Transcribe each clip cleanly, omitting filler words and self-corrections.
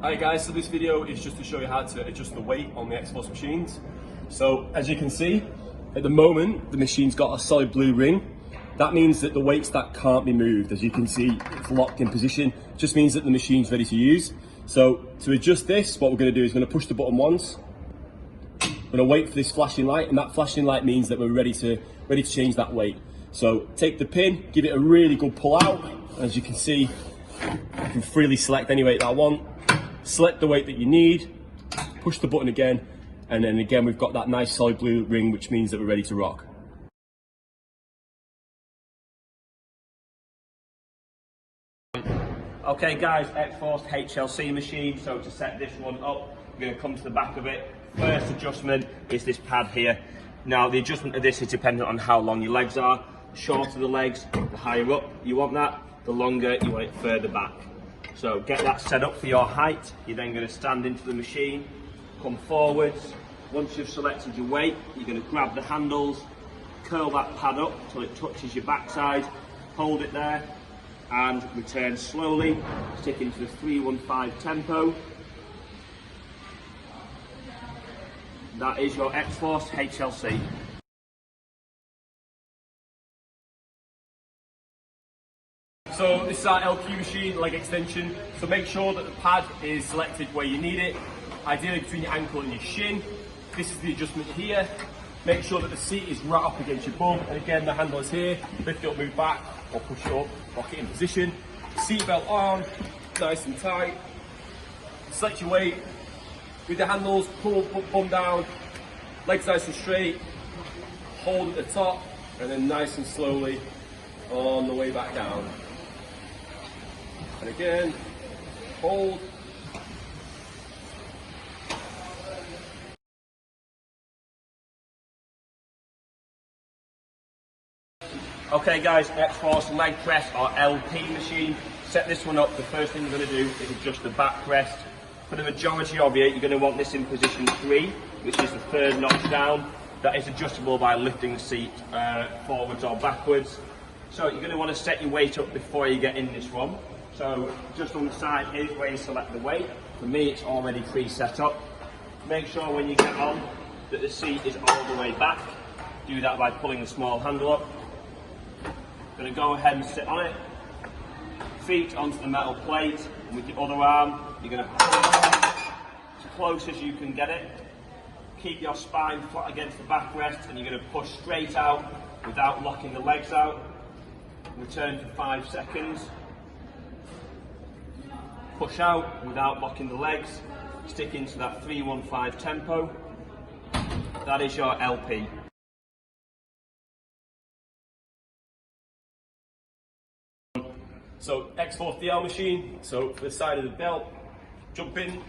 Hi guys, so this video is just to show you how to adjust the weight on the X-Force machines. So as you can see, at the moment the machine's got a solid blue ring. That means that the weights that can't be moved, as you can see, it's locked in position. It just means that the machine's ready to use. So to adjust this, what we're going to do is going to push the button once. We're going to wait for this flashing light, and that flashing light means that we're ready to change that weight. So take the pin, give it a really good pull out. As you can see, I can freely select any weight that I want. Select the weight that you need, push the button again, and then again we've got that nice solid blue ring, which means that we're ready to rock. Okay guys, X-Force HLC machine. So to set this one up, we're going to come to the back of it. First adjustment is this pad here. Now the adjustment of this is dependent on how long your legs are. The shorter the legs, the higher up you want that, the longer you want it further back. So get that set up for your height. You're then going to stand into the machine, come forwards. Once you've selected your weight, you're going to grab the handles, curl that pad up until it touches your backside, hold it there, and return slowly, stick into the 3-1-5 tempo. That is your X-Force HLC. So this is our LQ machine, leg extension. So make sure that the pad is selected where you need it, ideally between your ankle and your shin. This is the adjustment here. Make sure that the seat is right up against your bum, and again the handle is here. Lift it up, move back, or push it up, lock it in position. Seat belt on, nice and tight. Select your weight. With the handles, pull bum down, legs nice and straight. Hold at the top, and then nice and slowly on the way back down. And again, hold. Okay guys, X-Force leg press or LP machine. Set this one up. The first thing we're going to do is adjust the back rest. For the majority of you, you're going to want this in position 3, which is the third notch down. That is adjustable by lifting the seat forwards or backwards. So you're going to want to set your weight up before you get in this one. So just on the side here is where you select the weight. For me, it's already pre-set up. Make sure when you get on that the seat is all the way back. Do that by pulling the small handle up. Going to go ahead and sit on it. Feet onto the metal plate, and with the other arm, you're going to pull it as close as you can get it. Keep your spine flat against the backrest, and you're going to push straight out without locking the legs out. Return for 5 seconds. Push out without locking the legs. Stick into that 3-1-5 tempo. That is your LP. So X-Force DL machine, so for the side of the belt, jump in.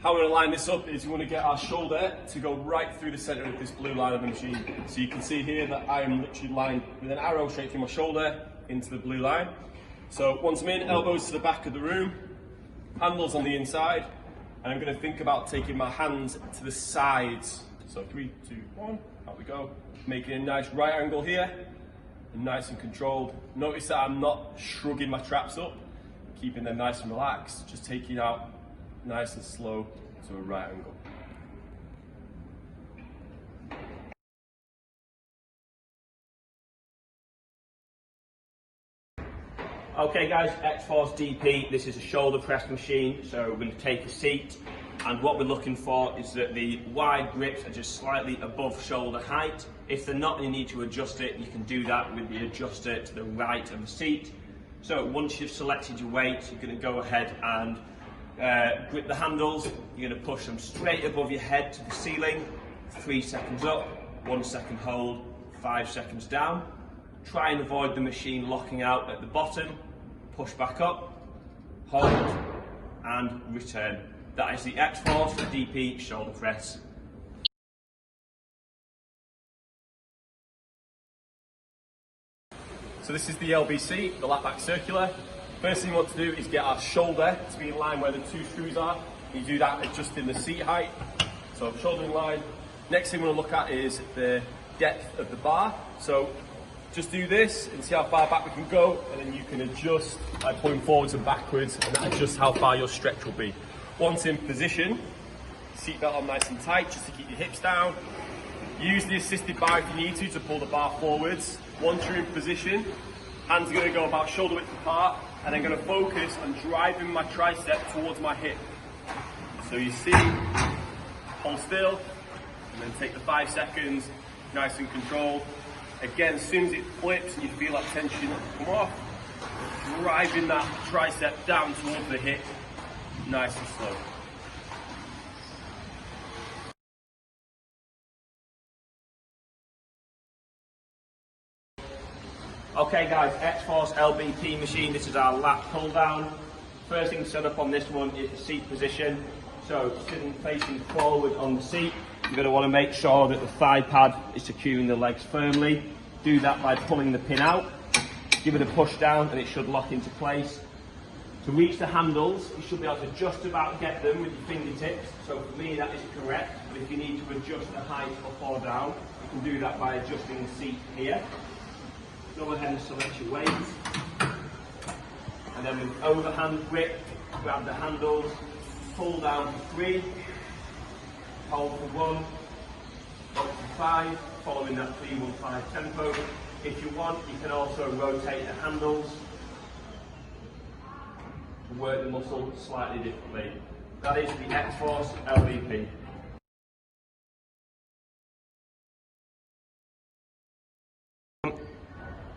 How we're going to line this up is we want to get our shoulder to go right through the centre of this blue line of the machine. So you can see here that I am literally lined with an arrow straight through my shoulder into the blue line. So once I'm in, elbows to the back of the room, handles on the inside, and I'm going to think about taking my hands to the sides. So 3, 2, 1, out we go. Making a nice right angle here. Nice and controlled. Notice that I'm not shrugging my traps up, keeping them nice and relaxed, just taking out nice and slow to a right angle. Okay guys, X-Force DP, this is a shoulder press machine, so we're going to take a seat, and what we're looking for is that the wide grips are just slightly above shoulder height. If they're not, you need to adjust it. You can do that with the adjuster to the right of the seat. So once you've selected your weight, you're going to go ahead and grip the handles. You're going to push them straight above your head to the ceiling. 3 seconds up, 1 second hold, 5 seconds down. Try and avoid the machine locking out at the bottom. Push back up, hold, and return. That is the X-Force DP shoulder press. So this is the LBC, the lap back circular. First thing we want to do is get our shoulder to be in line where the 2 screws are. You do that adjusting the seat height. So shoulder in line. Next thing we want to look at is the depth of the bar. So just do this and see how far back we can go, and then you can adjust by pulling forwards and backwards, and that adjusts how far your stretch will be. Once in position, seatbelt on nice and tight just to keep your hips down. Use the assisted bar if you need to pull the bar forwards. Once you're in position, hands are going to go about shoulder width apart, and I'm going to focus on driving my tricep towards my hip. So you see, hold still, and then take the 5 seconds, nice and controlled. Again, as soon as it flips and you feel that tension come off, driving that tricep down towards the hip, nice and slow. Okay guys, X-Force LBP machine, this is our lat pull down. First thing to set up on this one is the seat position. So sitting facing forward on the seat, you're going to want to make sure that the thigh pad is securing the legs firmly. Do that by pulling the pin out, give it a push down and it should lock into place. To reach the handles, you should be able to just about get them with your fingertips. So for me that is correct, but if you need to adjust the height up or down, you can do that by adjusting the seat here. Go ahead and select your weight. And then with overhand grip, grab the handles, pull down for 3, hold for 1, up for 5, following that 3-1-5 tempo. If you want, you can also rotate the handles to work the muscle slightly differently. That is the X-Force LBP.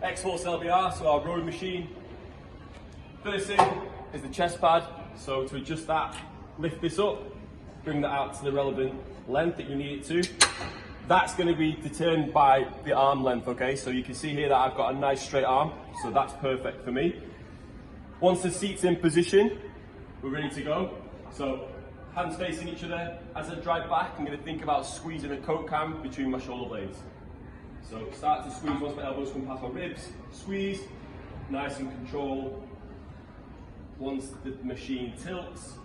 X-Force LBR, so our rowing machine. First thing is the chest pad. So to adjust that, lift this up, bring that out to the relevant length that you need it to. That's going to be determined by the arm length, okay? So you can see here that I've got a nice straight arm, so that's perfect for me. Once the seat's in position, we're ready to go. So hands facing each other. As I drive back, I'm going to think about squeezing a Coke can between my shoulder blades. So start to squeeze once my elbows come past my ribs. Squeeze, nice and controlled. Once the machine tilts,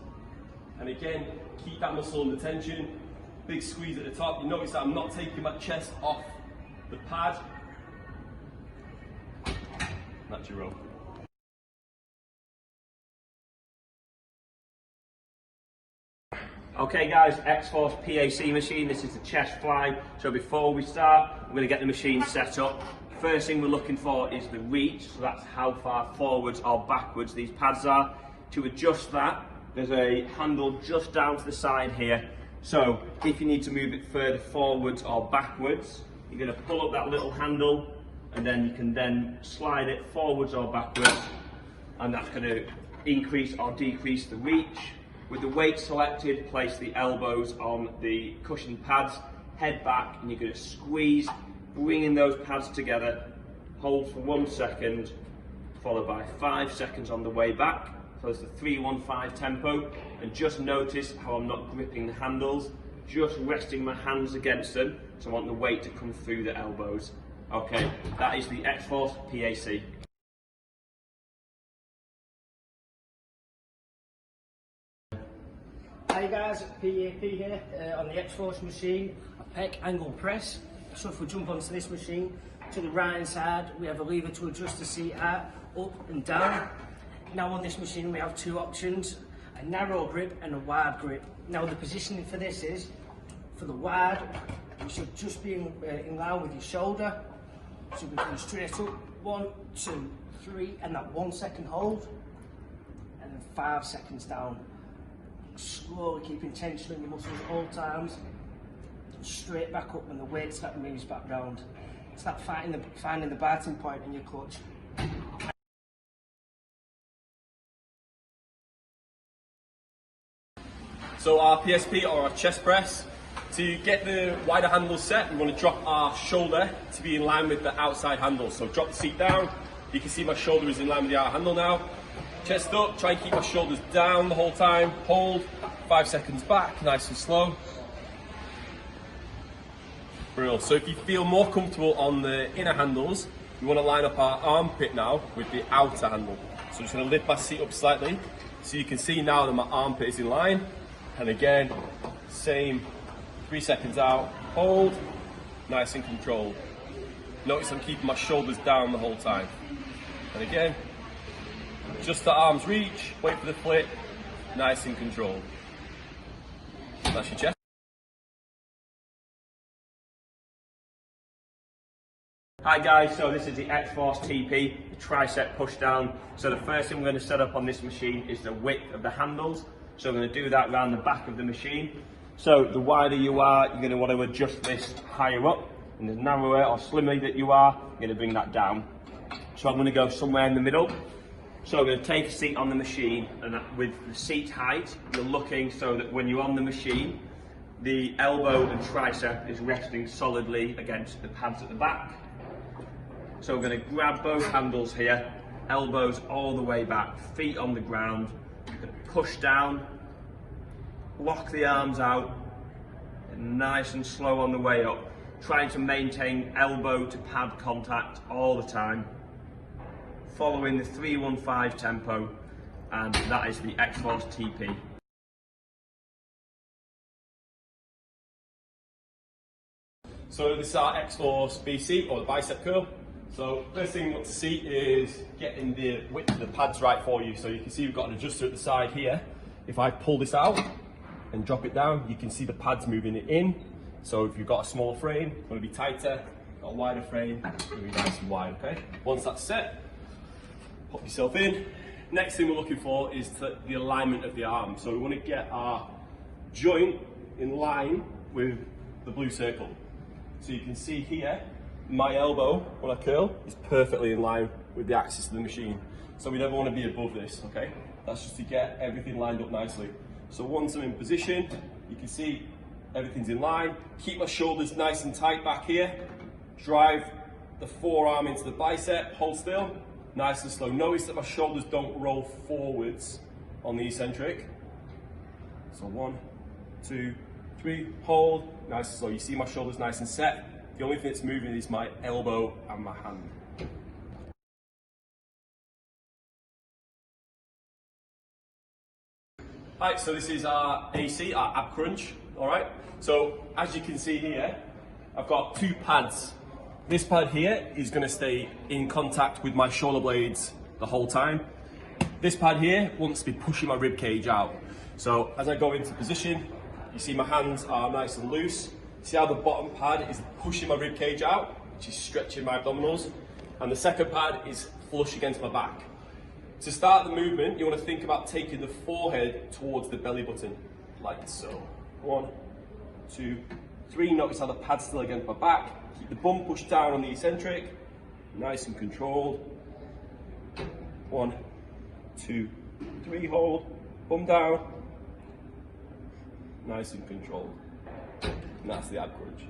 and again, keep that muscle under tension. Big squeeze at the top. You notice that I'm not taking my chest off the pad. That's your row. Okay guys, X-Force PAC machine, this is the chest fly. So before we start, we're going to get the machine set up. First thing we're looking for is the reach, so that's how far forwards or backwards these pads are. To adjust that, there's a handle just down to the side here. So if you need to move it further forwards or backwards, you're going to pull up that little handle and then you can then slide it forwards or backwards, and that's going to increase or decrease the reach. With the weight selected, place the elbows on the cushion pads, head back, and you're going to squeeze, bringing those pads together. Hold for 1 second, followed by 5 seconds on the way back. So it's the 3-1-5 tempo, and just notice how I'm not gripping the handles, just resting my hands against them, so I want the weight to come through the elbows. Okay, that is the X-Force PAC. Hi guys, PAP here on the X-Force machine, a pec angle press. So if we jump onto this machine, to the right hand side we have a lever to adjust the seat height up and down. Now on this machine we have 2 options, a narrow grip and a wide grip. Now the positioning for this is, for the wide, you should just be in line with your shoulder. So we can straight up, 1, 2, 3, and that 1 second hold, and then 5 seconds down. Slowly keeping tension on your muscles at all times. Straight back up when the weight start moves back round. Start finding the biting point in your clutch. So our PSP, or our chest press, to get the wider handle set, we want to drop our shoulder to be in line with the outside handle. So drop the seat down. You can see my shoulder is in line with the outer handle now. Chest up, try and keep my shoulders down the whole time. Hold, 5 seconds back, nice and slow. Brilliant. So if you feel more comfortable on the inner handles, we want to line up our armpit now with the outer handle. So I'm just going to lift my seat up slightly, so you can see now that my armpit is in line. And again, same, 3 seconds out, hold, nice and controlled. Notice I'm keeping my shoulders down the whole time. And again, just the arms reach, wait for the flip, nice and controlled. That's your chest. Hi guys, so this is the X-Force TP, the tricep push down. So the first thing we're going to set up on this machine is the width of the handles. So we're going to do that around the back of the machine. So the wider you are, you're going to want to adjust this higher up, and the narrower or slimmer that you are, you're going to bring that down. So I'm going to go somewhere in the middle. So I'm going to take a seat on the machine, and with the seat height, you're looking so that when you're on the machine, the elbow and tricep is resting solidly against the pads at the back. So we're going to grab both handles here, elbows all the way back, feet on the ground, you're going to push down, lock the arms out, and nice and slow on the way up, trying to maintain elbow to pad contact all the time, following the 3-1-5 tempo, and that is the X-Force TP. So this is our X-Force BC, or the bicep curl. So first thing you want to see is getting the width of the pads right for you. So you can see we've got an adjuster at the side here. If I pull this out and drop it down, you can see the pads moving it in. So if you've got a smaller frame, it's going to be tighter. Got a wider frame, it's going to be nice and wide, okay? Once that's set, pop yourself in. Next thing we're looking for is the alignment of the arm. So we want to get our joint in line with the blue circle. So you can see here, my elbow, when I curl, is perfectly in line with the axis of the machine. So we never want to be above this, okay? That's just to get everything lined up nicely. So once I'm in position, you can see everything's in line. Keep my shoulders nice and tight back here. Drive the forearm into the bicep, hold still, nice and slow. Notice that my shoulders don't roll forwards on the eccentric. So 1, 2, 3, hold, nice and slow. You see my shoulders nice and set. The only thing that's moving is my elbow and my hand. Alright, so this is our AC, our ab crunch, alright? So as you can see here, I've got 2 pads. This pad here is going to stay in contact with my shoulder blades the whole time. This pad here wants to be pushing my rib cage out. So as I go into position, you see my hands are nice and loose. See how the bottom pad is pushing my rib cage out, which is stretching my abdominals, and the second pad is flush against my back. To start the movement, you want to think about taking the forehead towards the belly button, like so. 1, 2, 3. Notice how the pad's still against my back. Keep the bum pushed down on the eccentric, nice and controlled. 1, 2, 3. Hold, bum down, nice and controlled. And that's the ab crunch.